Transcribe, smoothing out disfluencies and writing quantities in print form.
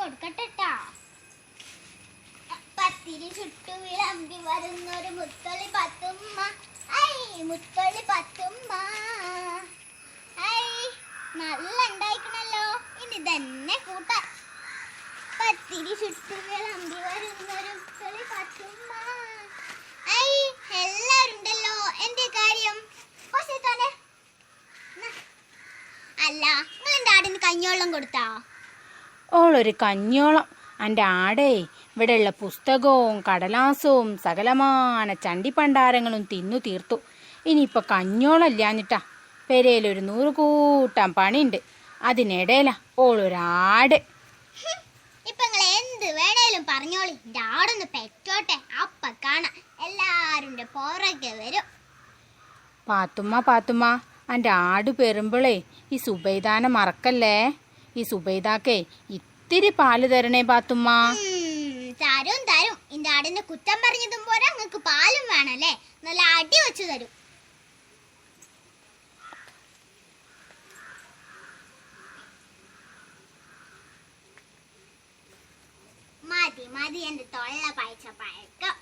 കൊടുക്കട്ടെട്ടാ. പത്തിരി ചുട്ടു വിളമ്പി വരുന്നൊരു മുത്തൊളി പത്തുമ്മ. ഐ മുത്തൊളി പത്തുമ്മ. ഐ നല്ല ഉണ്ടായിക്കണല്ലോ. ഇനി തന്നെ കൂട്ടാൻ. പത്തിരി ചുട്ടു വിളമ്പി വരുന്നൊരു മുത്തൊളി പത്തുമ്മ. ഐ എല്ലാരും ഉണ്ടല്ലോ. എന്റെ കാര്യം അല്ല, നിങ്ങളെന്റെ ആടിന് കഞ്ഞിവെള്ളം കൊടുത്താ? ഓളൊരു കഞ്ഞോളം. എൻ്റെ ആടേ ഇവിടെയുള്ള പുസ്തകവും കടലാസവും സകലമാന ചണ്ടിപ്പണ്ടാരങ്ങളും തിന്നു തീർത്തു. ഇനിയിപ്പോൾ കഞ്ഞോളമില്ലാഞ്ഞിട്ടാ. പെരയിലൊരു 100 കൂട്ടം പണിയുണ്ട്. അതിനിടയിലാ ഓളൊരാട്. ഇപ്പൊ നിങ്ങൾ എന്ത് വേണേലും പറഞ്ഞോളി. എൻ്റെ ആടൊന്ന് പെറ്റോട്ടെ, അപ്പ കാണാം എല്ലാരും പുറകെ വരും. പാത്തുമ്മ എൻ്റെ ആട് പെറുമ്പോളേ ഈ സുബൈദാനെ മറക്കല്ലേ. ഈ സുബൈദാക്കേ ഇത്തിരി പാല് തരണേ പാത്തുമ്മ. തരും. എൻ്റെ ആടിന്റെ കുറ്റം പറഞ്ഞതും പോരാ, നിങ്ങൾക്ക് പാലും വേണല്ലേ. നല്ല അടി വെച്ചു തരും. മതി എൻ്റെ തൊള്ള പയച്ച പഴക്കം.